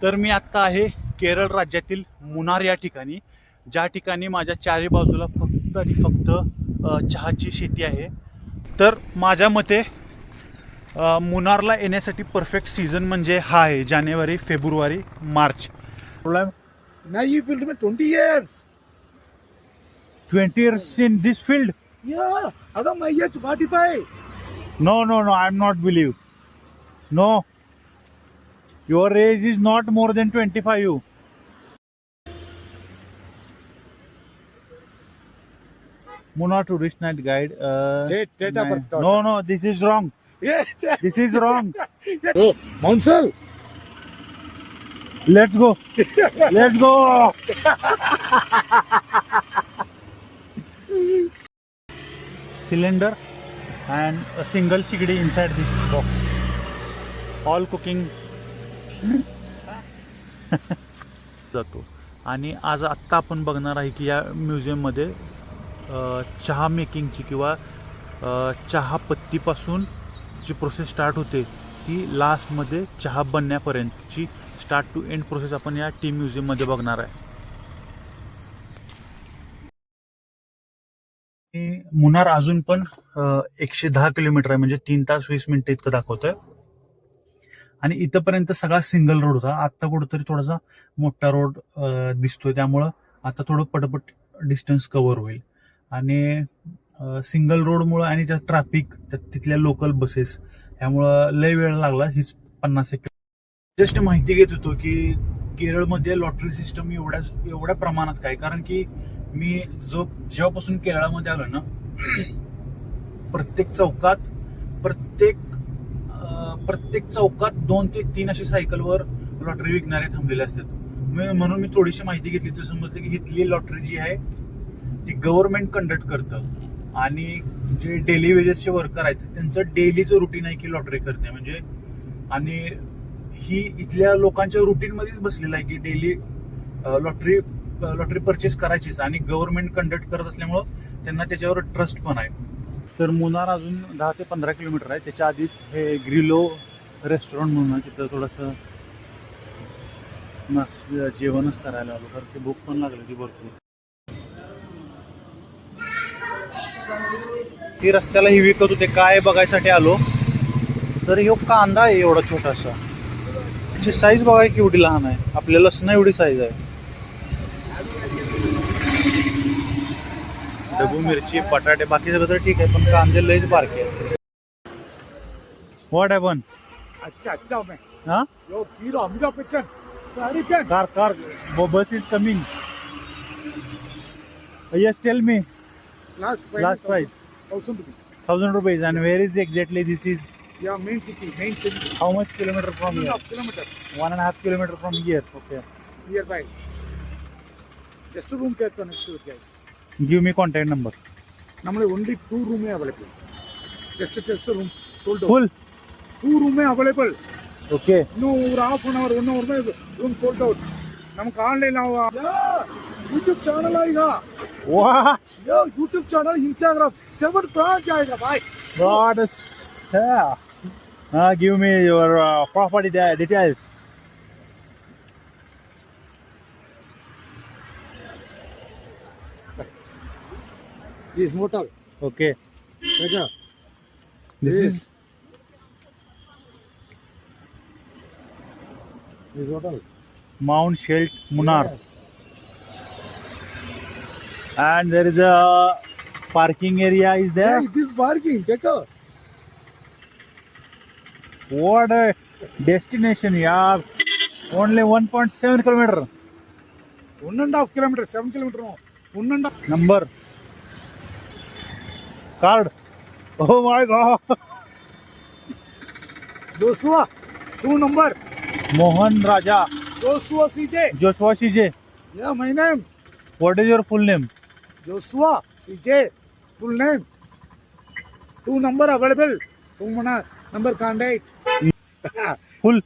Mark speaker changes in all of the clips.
Speaker 1: तर मी आत्ता आहे केरळ राज्यातील मुन्नार या ठिकाणी, ज्या ठिकाणी माझ्या चारी बाजूला फक्त आणि फक्त चहाची शेती आहे. तर माझ्या मते मुन्नारला येण्यासाठी परफेक्ट सीझन म्हणजे हा आहे, जानेवारी, फेब्रुवारी, March.
Speaker 2: Now you filled me 20 years.
Speaker 1: 20 years in this field?
Speaker 2: Yeah, other my age 45.
Speaker 1: No, I'm not believe. No, your age is not more than 25. You. Munnar tourist night guide.
Speaker 2: Date of birth.
Speaker 1: No, this is wrong.
Speaker 2: Yeah.
Speaker 1: This is wrong.
Speaker 2: Oh, Mounsel.
Speaker 1: Let's go. Let's go. Cylinder and a single chigdi inside this box. All cooking. जातो. आणि आज आत्ता आपण बघणार आहे की या म्युझियममध्ये चहा मेकिंगची किंवा चहा पत्तीपासून जी प्रोसेस स्टार्ट होते ती लास्टमध्ये चहा बनण्यापर्यंतची स्टार्ट टू एंड प्रोसेस आपण या टी म्युझियममध्ये बघणार आहे. मुन्नार अजून पण 110 किलोमीटर आहे, म्हणजे 3 तास 20 मिनिटं इतकं दाखवतंय. आणि इथंपर्यंत सगळा सिंगल रोड होता. आता कुठंतरी थोडासा मोठा रोड दिसतोय, त्यामुळं आता थोडं पटपट डिस्टन्स कव्हर होईल. आणि सिंगल रोडमुळं आणि त्या ट्रॅफिक, तिथल्या लोकल बसेस, यामुळं लय वेळ लागला. हीच 50 सेकंड जस्ट माहिती घेत होतो की केरळमध्ये लॉटरी सिस्टम एवढ्या प्रमाणात काय, कारण की मी जेव्हापासून केरळमध्ये आलो ना, प्रत्येक चौकात 2 ते 3 अशी सायकलवर लॉटरी विकणारे थांबलेले असतात. म्हणून मी थोडीशी माहिती घेतली तर समजलं की इथली लॉटरी जी आहे ती गव्हर्नमेंट कंडक्ट करतं. आणि जे डेली वेजेसचे वर्कर आहेत त्यांचं डेलीचं रुटीन आहे की लॉटरी करते, म्हणजे. आणि ही इथल्या लोकांच्या रुटीन मध्येच बसलेलं आहे की डेली लॉटरी परचेस करायचीच, आणि गव्हर्नमेंट कंडक्ट करत असल्यामुळं त्यांना त्याच्यावर ट्रस्ट पण आहे. तर मुन्नार अजून 10 ते 15 किलोमीटर आहे. त्याच्या आधीच हे ग्रिलो रेस्टॉरंट म्हणून तिथं थोडंसं जेवणच करायला आलो, कारण ते भूक पण लागली ती भरपूर. ती रस्त्याला ही विकत होते काय बघायसाठी आलो. तर ह्यो कांदा आहे एवढा छोटासा, त्याची साईज बघाय केवढी लहान आहे, आपल्या लसणा एवढी साईज आहे. ढबू मिरची, बटाटे, बाकी सगळं तर ठीक आहे, पण कांदे लयच बारके आहेत. What happen?
Speaker 2: अच्छा मैं.
Speaker 1: हाँ?
Speaker 2: Yo, Kiro, Amida Pichan. Sorry, Ken.
Speaker 1: Car bus is coming. Yes, tell me.
Speaker 2: Last
Speaker 1: Last price.
Speaker 2: 1,000 rupees.
Speaker 1: 1,000 rupees. And where is exactly this is?
Speaker 2: Yeah, main city.
Speaker 1: How much kilometer from here?
Speaker 2: 1.5 kilometers
Speaker 1: 1.5 kilometer from here. Okay.
Speaker 2: nearby. Just a room can connect to guys.
Speaker 1: Give me contact number.
Speaker 2: Normally only 2 room available. Just a room sold out.
Speaker 1: Full.
Speaker 2: 2 room available.
Speaker 1: Okay.
Speaker 2: No, half an hour, 1 hour में room sold out. नमक online आओ. Yeah, YouTube channel आएगा.
Speaker 1: What?
Speaker 2: Yeah, YouTube channel, Instagram, 7 branch आएगा भाई.
Speaker 1: God. Yeah. Give me your property details.
Speaker 2: This motel.
Speaker 1: Okay.
Speaker 2: Check.
Speaker 1: This is
Speaker 2: This hotel.
Speaker 1: Mount Shelt, Munnar.
Speaker 2: Yes.
Speaker 1: And there is a parking area is there.
Speaker 2: Yeah, it is parking. Check.
Speaker 1: What a destination, yeah. Only 1.7 kilometer.
Speaker 2: 1.5 kilometer, 7 kilometer. No. 1.5.
Speaker 1: Number. Card. Oh my God.
Speaker 2: Joshua. 2 number.
Speaker 1: Mohan Raja.
Speaker 2: Joshua CJ.
Speaker 1: Joshua CJ.
Speaker 2: Yeah, my name.
Speaker 1: What is your full name?
Speaker 2: Joshua CJ. Full name. 2 number available. 2 number contact.
Speaker 1: Full.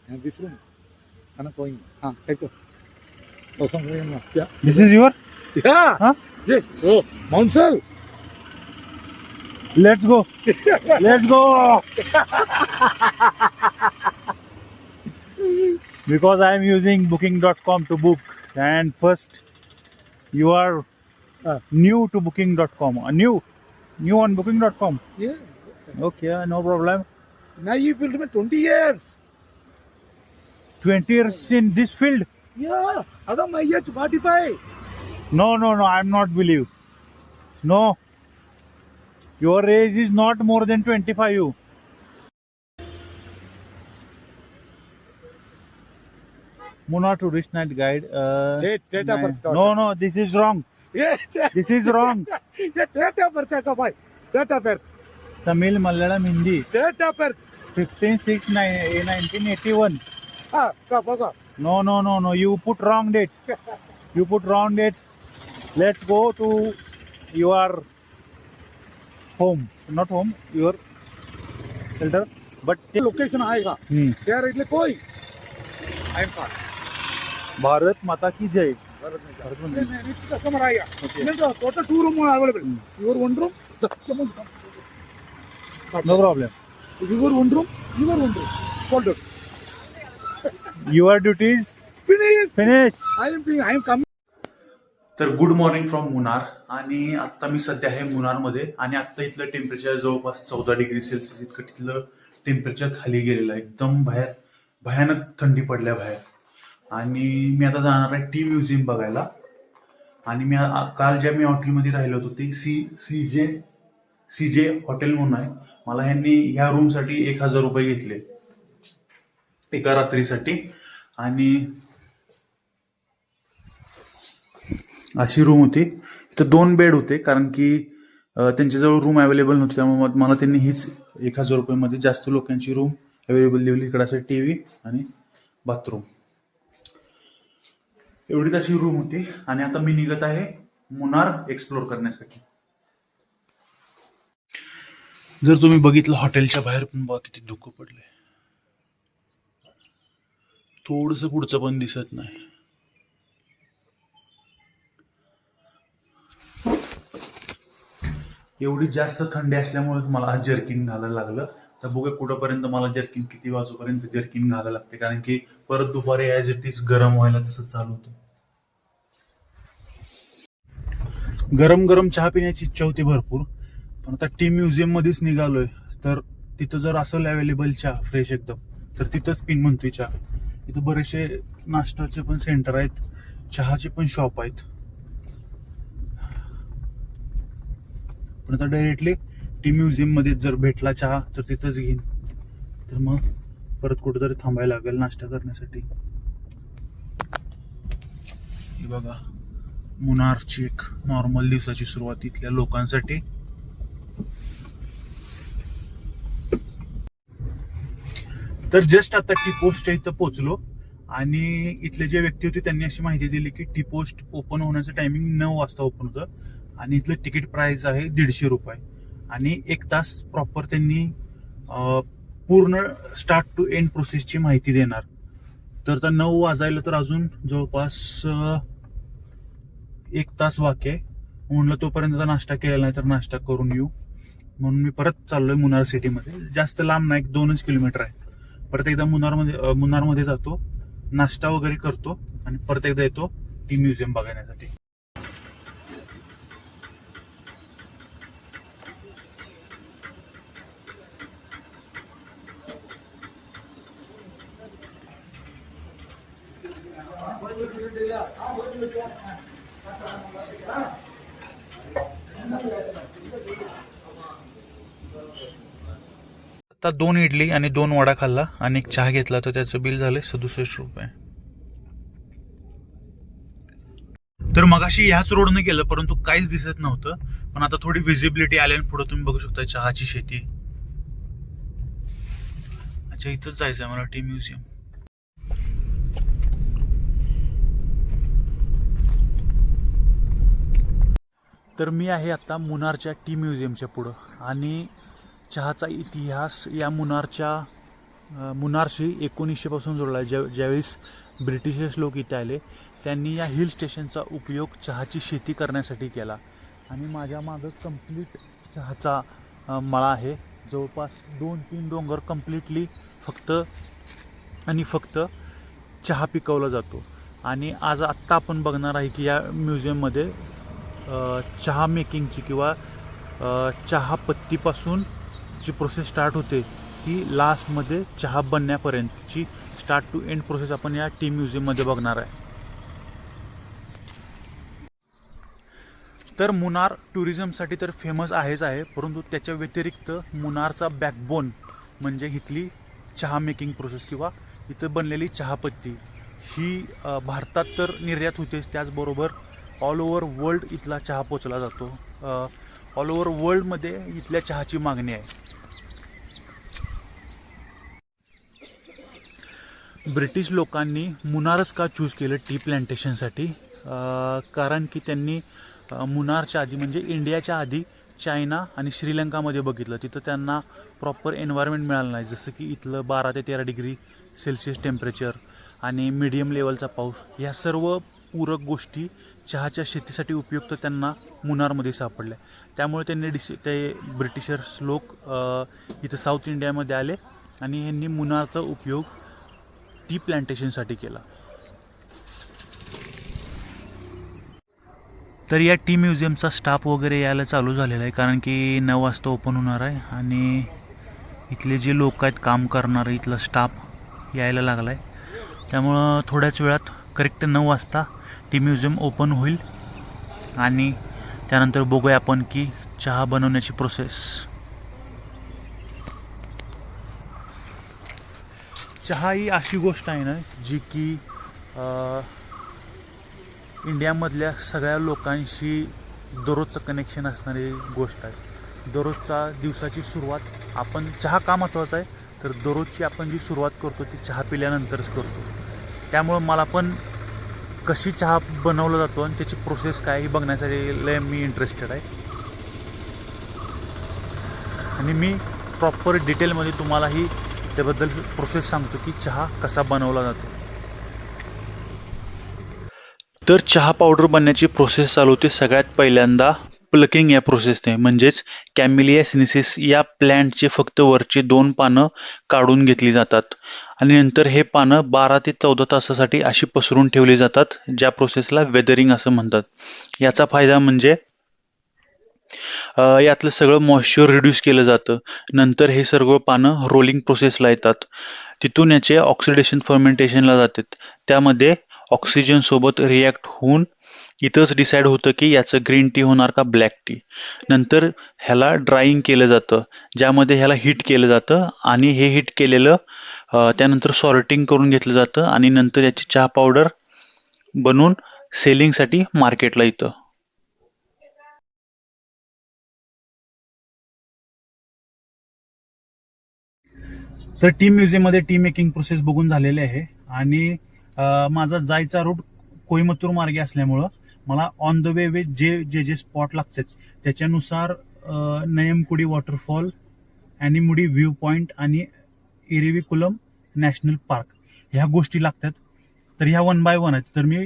Speaker 2: And this room. Ana going. Take it. Yeah.
Speaker 1: This is your?
Speaker 2: Yeah.
Speaker 1: Huh?
Speaker 2: Yes. So, Mounsel.
Speaker 1: Let's go. Let's go. because I am using booking.com to book, and first you are new to booking.com. New on booking.com.
Speaker 2: Yeah.
Speaker 1: Okay, no problem.
Speaker 2: Now you filmed me 20 years.
Speaker 1: 20 years in this field.
Speaker 2: Yeah. Adam, my age 45.
Speaker 1: No, I'm not believe. No, your age is not more than 25. Munnar tourist night guide.
Speaker 2: Date of birth.
Speaker 1: No, this is wrong.
Speaker 2: Yeah.
Speaker 1: This is wrong.
Speaker 2: Yeah, date of birth का भाई. Date of birth.
Speaker 1: Tamil, Malayalam, Hindi.
Speaker 2: Date of birth.
Speaker 1: 15/6/1981.
Speaker 2: का बघा.
Speaker 1: No. You put wrong date. You put wrong date. Let's go to your home. Not home. Your shelter. But
Speaker 2: location आएगा. यार इतने कोई. I'm fast.
Speaker 1: Bharat माता की जय.
Speaker 2: Customer आएगा. Total 2 room available. Your 1 room.
Speaker 1: No problem.
Speaker 2: Your 1 room. Your 1 room. Sold out.
Speaker 1: Your duties finish.
Speaker 2: I am coming.
Speaker 1: तर good morning from Munnar. आणि आत्ता मी सध्या आहे मुनारमध्ये, आणि आत्ता इथलं टेम्परेचर जवळपास 14 डिग्री सेल्सिअस इतकं तिथलं टेम्परेचर खाली गेलेलं आहे. एकदम बाहेर भयानक थंडी पडल्या बाहेर. आणि मी आता जाणार आहे टी म्युझियम बघायला. आणि मी काल ज्या मी हॉटेलमध्ये राहिलो होतो ते सीजे हॉटेल म्हणून आहे. मला यांनी ह्या रूमसाठी 1000 रुपये घेतले एका रात्रीसाठी. आणि अशी रूम होती. इथं 2 बेड होते, कारण की त्यांच्याजवळ रूम अवेलेबल नव्हती. त्यामुळे मला त्यांनी हीच 1000 रुपयामध्ये जास्त लोकांची रूम अवेलेबल दिली. इकडे असं टीव्ही आणि बाथरूम, एवढीच अशी रूम होती. आणि आता मी निघत आहे मुनार एक्सप्लोर करण्यासाठी. जर तुम्ही बघितलं हॉटेलच्या बाहेर पण बघा किती धुकं पडलंय. थोडस पुढचं पण दिसत नाही. एवढी जास्त थंडी असल्यामुळे मला आज जर्किन घालायला लागलं. तर बघूया कुठंपर्यंत मला जर्किन, किती वाजूपर्यंत जर्किन घालायला लागते, कारण की परत दुपारी ॲज इट इज गरम व्हायला तसं चालू होतं. गरम चहा पिण्याची इच्छा होती भरपूर, पण आता टी म्युझियम मध्येच निघालोय. तर तिथं जर असेल अवेलेबल चहा फ्रेश एकदम, तर तिथंच पिन म्हणतोय चहा. इथं बरेचसे नाश्त्याचे पण सेंटर आहेत, चहाचे पण शॉप आहेत. पण आता डायरेक्टली टी म्युझियम मध्ये जर भेटला चहा तर तिथंच घेईन. तर मग परत कुठेतरी थांबायला लागेल नाश्ता करण्यासाठी. ही बघा मुनारची एक नॉर्मल दिवसाची सुरुवात इथल्या लोकांसाठी. तर जस्ट आता टी पोस्टच्या इथं पोहोचलो, आणि इथले जे व्यक्ती होते त्यांनी अशी माहिती दिली की टी पोस्ट ओपन होण्याचं टायमिंग 9 वाजता ओपन होतं, आणि इथलं तिकीट प्राइस आहे 150 रुपये. आणि 1 तास प्रॉपर त्यांनी पूर्ण स्टार्ट टू एंड प्रोसेसची माहिती देणार. तर आता 9 वाजायला तर अजून जवळपास 1 तास बाकी आहे. म्हणलं तोपर्यंत नाश्ता केलेला नाही तर नाश्ता करून येऊ, म्हणून मी परत चाललोय मुनार सिटीमध्ये. जास्त लांब नाही, 2च किलोमीटर आहे. परत एकदा मुनारमध्ये जातो, नाश्ता वगैरे करतो, आणि परत एकदा येतो टी म्युझियम बघण्यासाठी. आता 2 इडली आणि 2 वडा खाल्ला आणि एक चहा घेतला, तर त्याचं बिल झालंय 67 रुपये. तर मगाशी ह्याच रोडने गेलं, परंतु काहीच दिसत नव्हतं. पण आता थोडी विजिबिलिटी आली, आणि पुढे तुम्ही बघू शकता चहाची शेती. अच्छा, इथंच जायचं आहे मला टी म्युझियम. तर मी आहे आता मुनारच्या टी म्युझियमच्या पुढं, आणि चहाचा इतिहास या मुनारशी 1900 पासून जोडला आहे. ज्यावेळेस ब्रिटिश लोक इथे आले, त्यांनी या हिल स्टेशनचा उपयोग चहाची शेती करण्यासाठी केला. आणि माझ्या मागं कंप्लीट चहाचा मळा आहे. जवळपास 2-3 डोंगर कंप्लिटली फक्त चहा पिकवला जातो. आणि आत्ता आपण बघणार आहे की या म्युझियममध्ये चहा मेकिंगची किंवा चहा पत्तीपासून जी प्रोसेस स्टार्ट होते ती लास्टमध्ये चहा बनण्यापर्यंतची स्टार्ट टू एंड प्रोसेस आपण या टी म्युझियममध्ये बघणार आहे. तर मुन्नार टुरिझमसाठी तर फेमस आहेच आहे, परंतु त्याच्या व्यतिरिक्त मुन्नारचा बॅकबोन म्हणजे इथली चहा मेकिंग प्रोसेस किंवा इथं बनलेली चहापत्ती ही भारतात तर निर्यात होतेच, त्याचबरोबर ऑल ओव्हर वर्ल्ड इथला चहा पोचला जातो. ऑल ओव्हर वर्ल्डमध्ये इथल्या चहाची मागणी आहे. ब्रिटिश लोकांनी मुन्नारच का चूज केलं टी प्लॅन्टेशनसाठी? कारण की त्यांनी मुन्नारच्या आधी म्हणजे इंडियाच्या आधी चायना आणि श्रीलंकामध्ये बघितलं, तिथं त्यांना प्रॉपर एन्व्हायरमेंट मिळालं नाही. जसं की इथलं 12 ते 13 डिग्री सेल्सिअस टेम्परेचर आणि मीडियम लेवलचा पाऊस, ह्या सर्व पूरक गोष्टी चहाच्या शेतीसाठी उपयुक्त त्यांना मुन्नारमध्ये सापडल्या. त्यामुळे त्यांनी ते ब्रिटिशर्स लोक इथं साऊथ इंडियामध्ये आले आणि यांनी मुन्नारचा उपयोग टी प्लॅन्टेशनसाठी केला. तर या टी म्युझियमचा स्टाफ वगैरे यायला चालू झालेला आहे, कारण की 9 वाजता ओपन होणार आहे आणि इथले जे लोक आहेत काम करणारे, इथला स्टाफ यायला लागला आहे. त्यामुळं थोड्याच वेळात करेक्ट 9 वाजता टी म्युझियम ओपन होईल आणि त्यानंतर बघूया आपण की चहा बनवण्याची प्रोसेस. चहा ही अशी गोष्ट आहे ना जी की इंडियामधल्या सगळ्या लोकांशी दररोजचं कनेक्शन असणारी गोष्ट आहे. दररोजचा दिवसाची सुरुवात आपण चहा का महत्त्वाचा आहे तर दररोजची आपण जी सुरुवात करतो ती चहा पिल्यानंतरच करतो. त्यामुळं मला पण कशी चहा बनवला जातो आणि त्याची प्रोसेस काय ही बघण्यासाठी लय मी इंटरेस्टेड आहे. आणि मी प्रॉपर डिटेलमध्ये तुम्हालाही त्याबद्दल प्रोसेस सांगतो की चहा कसा बनवला जातो. तर चहा पावडर बनण्याची प्रोसेस चालू होते सगळ्यात पहिल्यांदा प्लकिंग या प्रोसेसने, म्हणजेच कॅमेलिया सिनेन्सिस या प्लॅन्टचे फक्त वरची 2 पानं काढून घेतली जातात आणि नंतर हे पानं 12 ते 14 तासासाठी अशी पसरून ठेवली जातात, ज्या प्रोसेसला वेदरिंग असं म्हणतात. याचा फायदा म्हणजे यातलं सगळं मॉइश्चर रिड्यूस केलं जातं. नंतर हे सर्व पानं रोलिंग प्रोसेसला येतात, तिथून याचे ऑक्सिडेशन फर्मेंटेशनला जातात. त्यामध्ये ऑक्सिजन सोबत रिॲक्ट होऊन इथंच डिसाईड होतं की याचं ग्रीन टी होणार का ब्लॅक टी. नंतर ह्याला ड्राईंग केलं जातं, ज्यामध्ये ह्याला हीट केलं जातं आणि हे हीट केलेलं त्यानंतर सॉर्टिंग करून घेतलं जातं आणि नंतर याची चहा पावडर बनवून सेलिंगसाठी मार्केटला येतं. तर टी म्युझियममध्ये टी मेकिंग प्रोसेस बघून झालेली आहे आणि माझा जायचा रूट कोईमतूर मार्गे असल्यामुळं मला ऑन द वे जे स्पॉट लागतात त्याच्यानुसार नयमकुडी वॉटरफॉल, ॲनिमुडी व्ह्यू पॉईंट आणि इरिविकुलम नॅशनल पार्क ह्या गोष्टी लागतात. तर ह्या 1 बाय 1 आहेत. तर मी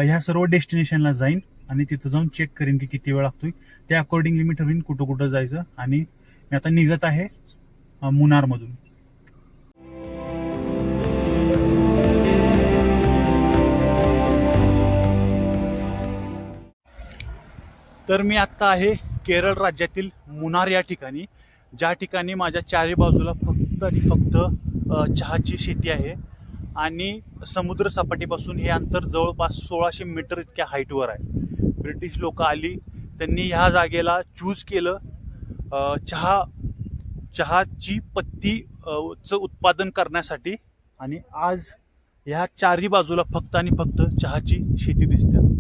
Speaker 1: ह्या सर्व डेस्टिनेशनला जाईन आणि तिथं जाऊन चेक करीन की किती वेळ लागतोय. त्या अकॉर्डिंगली मी ठरवीन कुठं कुठं जायचं. आणि मी आता निघत आहे मुन्नारमधून. तर मी आत्ता आहे केरळ राज्यातील मुन्नार या ठिकाणी, ज्या ठिकाणी माझ्या चारी बाजूला फक्त आणि फक्त चहाची शेती आहे आणि समुद्र सपाटीपासून हे अंतर जवळपास 1600 मीटर इतक्या हाईटवर आहे. ब्रिटिश लोक आली, त्यांनी ह्या जागेला चूज केलं चहाची पत्तीचं उत्पादन करण्यासाठी आणि आज ह्या चारी बाजूला फक्त आणि फक्त चहाची शेती दिसते.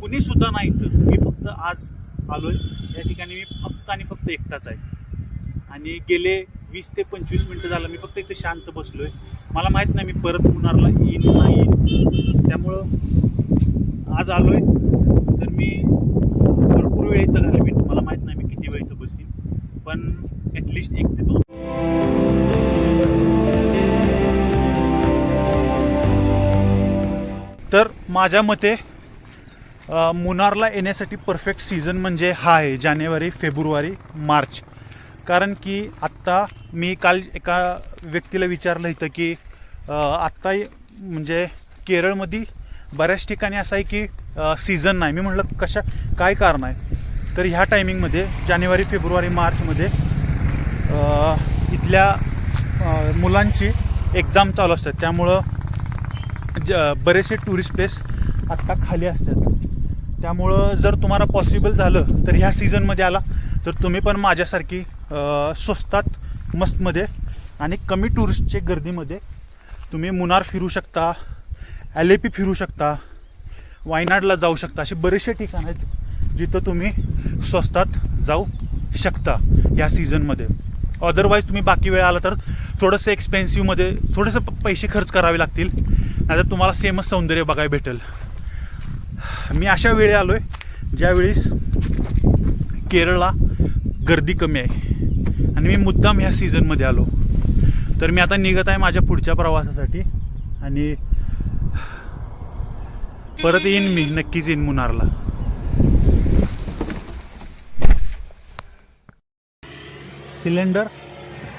Speaker 1: कुणी सुद्धा नाही, तर मी फक्त आज आलोय या ठिकाणी. मी फक्त आणि फक्त एकटाच आहे आणि गेले 20 ते 25 मिनिटं झालं मी फक्त इथे शांत बसलोय. मला माहित नाही मी परत मुन्नारला येईन नाही येईन, त्यामुळं आज आलोय. तर मी भरपूर वेळ इथं घालवीन, मला माहित नाही मी किती वेळ इथं बसीन, पण ॲटलिस्ट 1 ते 2. तर माझ्या मते मुन्नारला येण्यासाठी परफेक्ट सीझन म्हणजे हा आहे जानेवारी, फेब्रुवारी, मार्च. कारण की आत्ता मी काल एका व्यक्तीला विचारलं होतं की आत्ता म्हणजे केरळमध्ये बऱ्याच ठिकाणी असं आहे की सीझन नाही. मी म्हटलं काय कारण आहे, तर ह्या टायमिंगमध्ये जानेवारी फेब्रुवारी मार्चमध्ये इथल्या मुलांची एक्झाम चालू असतात, त्यामुळं बरेचसे टुरिस्ट प्लेस आत्ता खाली असतात. त्यामुळं जर तुम्हाला पॉसिबल झालं तर ह्या सीझनमध्ये आला तर तुम्ही पण माझ्यासारखी स्वस्तात मस्तमध्ये आणि कमी टुरिस्टच्या गर्दीमध्ये तुम्ही मुन्नार फिरू शकता, एलेपी फिरू शकता, वायनाडला जाऊ शकता. असे बरेचसे ठिकाण आहेत जिथं तुम्ही स्वस्तात जाऊ शकता ह्या सीझनमध्ये. अदरवाईज तुम्ही बाकी वेळ आला तर थोडंसं एक्सपेन्सिव्हमध्ये थोडेसे पैसे खर्च करावे लागतील, नाहीतर तुम्हाला सेमच सौंदर्य बघायला भेटेल. मी अशा वेळी आलो आहे ज्यावेळीस केरळला गर्दी कमी आहे आणि मी मुद्दाम ह्या सीझनमध्ये आलो. तर मी आता निघत आहे माझ्या पुढच्या प्रवासासाठी आणि परत येईन, मी नक्कीच येईन मुन्नारला. सिलेंडर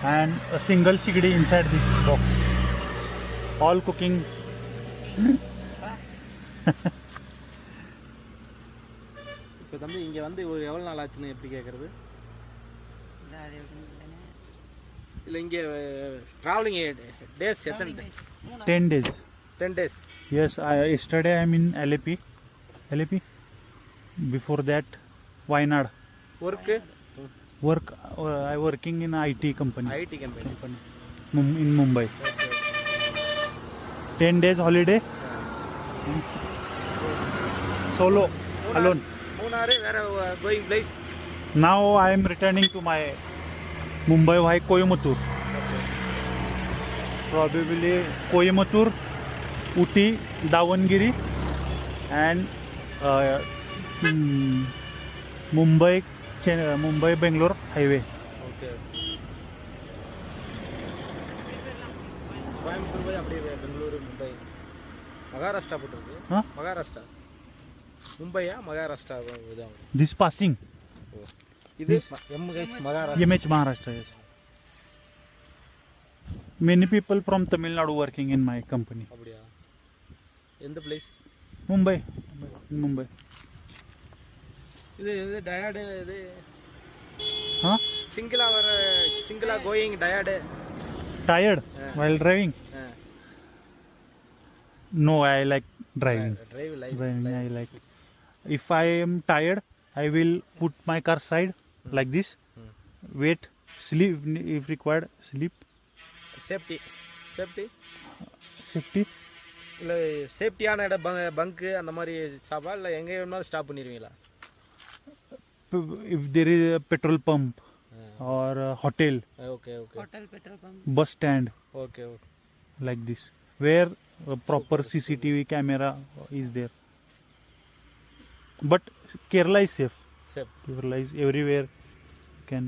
Speaker 1: अँड अ सिंगल शिगडी inside this box, all cooking.
Speaker 3: இப்போ தம்பி இங்கே வந்து ஒரு எவ்வளோ நாள் ஆச்சுன்னு எப்படி கேட்குறது? இல்லை இங்கே ட்ராவலிங் டேஸ் எத்தனை?
Speaker 1: 10 days.
Speaker 3: 10 days.
Speaker 1: Yes, yesterday I am in LAP. Before that, Wayanad.
Speaker 3: Work
Speaker 1: I working in IT company.
Speaker 3: IT company.
Speaker 1: In Mumbai. 10 days holiday. Solo, alone.
Speaker 3: Munnar வேற going place.
Speaker 1: Now I am returning to my Mumbai via Coimbatore. Probably Coimbatore, Uti, Davangere, and Mumbai Bangalore highway.
Speaker 3: Okay. Coimbatore போய் அப்படியே பெங்களூரு மும்பை மகாராஷ்டிரா போட்டிருக்கு.
Speaker 1: Huh?
Speaker 3: Maharashtra மும்பையா Maharashtra இதாகும்.
Speaker 1: This passing.
Speaker 3: இது MH Maharashtra.
Speaker 1: MH Maharashtra. Yes. Many people from Tamil Nadu working in my company.
Speaker 3: அப்படியா? எந்த place?
Speaker 1: Mumbai. In Mumbai.
Speaker 3: இது இது டயாடு இது
Speaker 1: Huh?
Speaker 3: சிங்கிளா கோயிங் டயாடு.
Speaker 1: Tired while driving? No, I like driving.
Speaker 3: Drive life.
Speaker 1: Driving, I like. If I am tired, I will put my car side like this. Wait, sleep if required. Sleep.
Speaker 3: Safety
Speaker 1: Safety.
Speaker 3: இல்லை சேஃப்டியான இடம் பங்கு அந்த மாதிரி ஸ்டாப்பா இல்லை எங்கே வேணுமாலும் stop பண்ணிடுவீங்களா?
Speaker 1: If there is a petrol pump or a hotel,
Speaker 3: okay okay.
Speaker 4: Hotel petrol pump.
Speaker 1: bus stand,
Speaker 3: okay okay.
Speaker 1: like this, where a proper CCTV camera is there. But Kerala is safe.
Speaker 3: Safe.
Speaker 1: Kerala is everywhere. You can